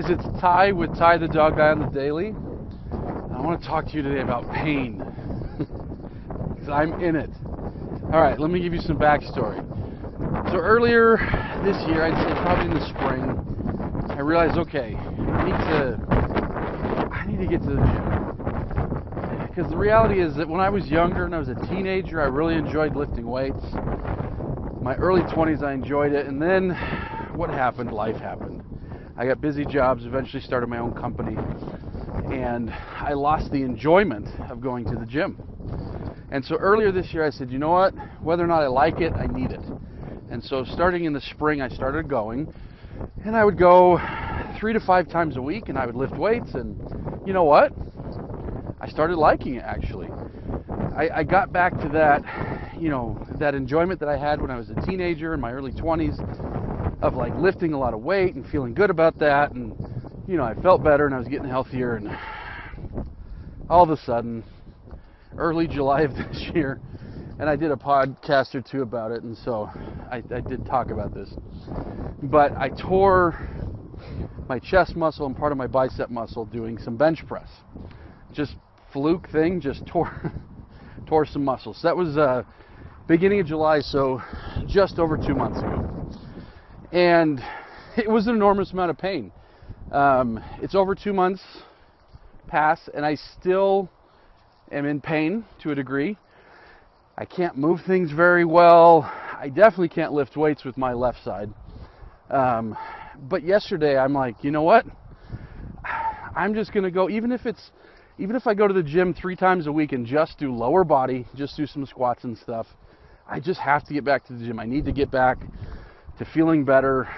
guys, it's Ty with Ty the Dog Guy on the Daily. I want to talk to you today about pain because I'm in it. All right, let me give you some backstory. So earlier this year, I'd say probably in the spring, I realized, okay, I need to get to the gym. Because the reality is that when I was younger and I was a teenager, I really enjoyed lifting weights. My early 20s, I enjoyed it, and then what happened? Life happened. I got busy jobs, eventually started my own company, and I lost the enjoyment of going to the gym. And so earlier this year I said, you know what, whether or not I like it, I need it. And so starting in the spring I started going, and I would go 3 to 5 times a week, and I would lift weights, and you know what, I started liking it actually. I got back to that, that enjoyment that I had when I was a teenager in my early 20s of like lifting a lot of weight and feeling good about that, and I felt better and I was getting healthier. And all of a sudden, early July of this year, and I did a podcast or two about it, and so I did talk about this, but I tore my chest muscle and part of my bicep muscle doing some bench press. Just fluke thing, just tore some muscles. So that was beginning of July, so just over 2 months ago. And it was an enormous amount of pain. It's over 2 months past, and I still am in pain to a degree. I can't move things very well. I definitely can't lift weights with my left side. But yesterday, I'm like, you know what? I'm just going to go, even if I go to the gym 3 times a week and just do lower body, just do some squats and stuff, I just have to get back to the gym. I need to get back to feeling better,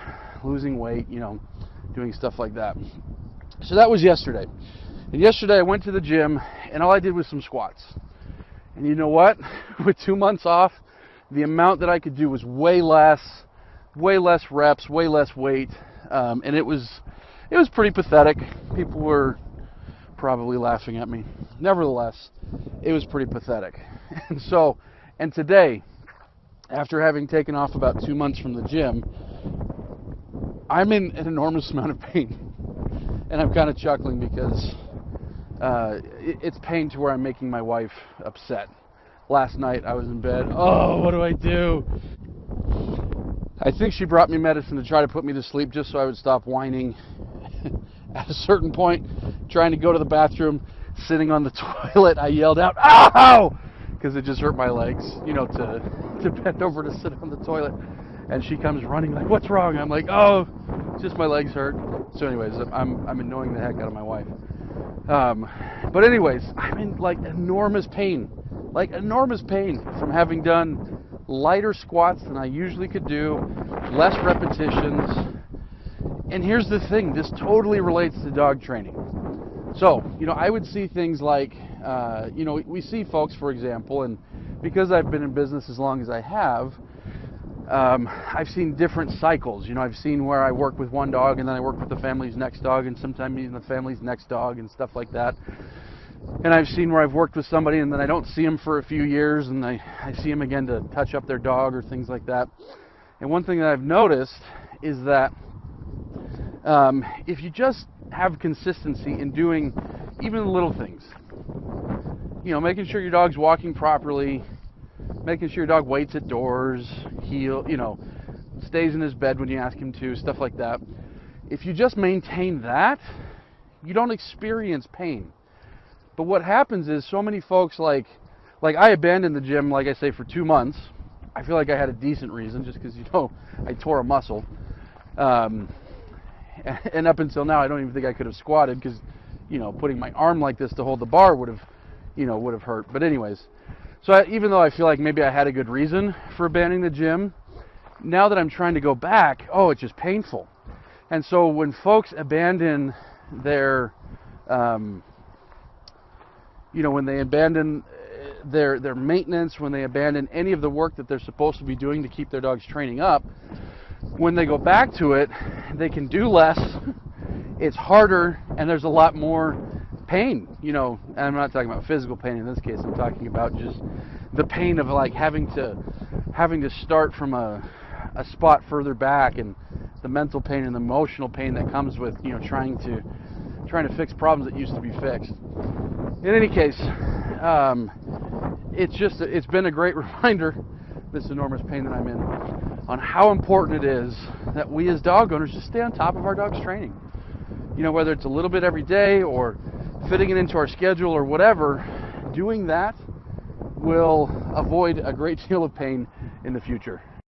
losing weight, doing stuff like that. So that was yesterday. And yesterday I went to the gym and all I did was some squats. And you know what? With 2 months off, the amount that I could do was way less reps, way less weight. And it was pretty pathetic. People were probably laughing at me. Nevertheless, it was pretty pathetic. And today, after having taken off about 2 months from the gym, I'm in an enormous amount of pain. And I'm kind of chuckling because it's pain to where I'm making my wife upset. Last night I was in bed. Oh, what do I do? I think she brought me medicine to try to put me to sleep just so I would stop whining. At a certain point, trying to go to the bathroom, sitting on the toilet, I yelled out, "Ow!" because it just hurt my legs, to bend over to sit on the toilet. And she comes running like, "What's wrong?" I'm like, "Oh, just my legs hurt." So anyways, I'm annoying the heck out of my wife. But anyways, I'm in like enormous pain from having done lighter squats than I usually could do, less repetitions. And here's the thing, this totally relates to dog training. So, I would see things like, we see folks, for example, and because I've been in business as long as I have, I've seen different cycles. I've seen where I work with one dog and then I work with the family's next dog and sometimes even the family's next dog and stuff like that. And I've seen where I've worked with somebody and then I don't see them for a few years and I see them again to touch up their dog or things like that. And one thing that I've noticed is that if you just have consistency in doing even the little things, making sure your dog's walking properly, making sure your dog waits at doors, stays in his bed when you ask him to, stuff like that. If you just maintain that, you don't experience pain. But what happens is so many folks like I abandoned the gym, like I say, for 2 months. I feel like I had a decent reason just because, I tore a muscle. And up until now, I don't even think I could have squatted because, putting my arm like this to hold the bar would have hurt. But anyways, so even though I feel like maybe I had a good reason for abandoning the gym, now that I'm trying to go back, it's just painful. And so when folks abandon their, when they abandon their maintenance, when they abandon any of the work that they're supposed to be doing to keep their dog's training up, when they go back to it, they can do less, it's harder, and there's a lot more pain, and I'm not talking about physical pain in this case, I'm talking about just the pain of like having to start from a spot further back and the mental pain and the emotional pain that comes with, you know, trying to fix problems that used to be fixed. In any case, it's been a great reminder, this enormous pain that I'm in, on how important it is that we as dog owners just stay on top of our dog's training. You know, whether it's a little bit every day or fitting it into our schedule or whatever, doing that will avoid a great deal of pain in the future.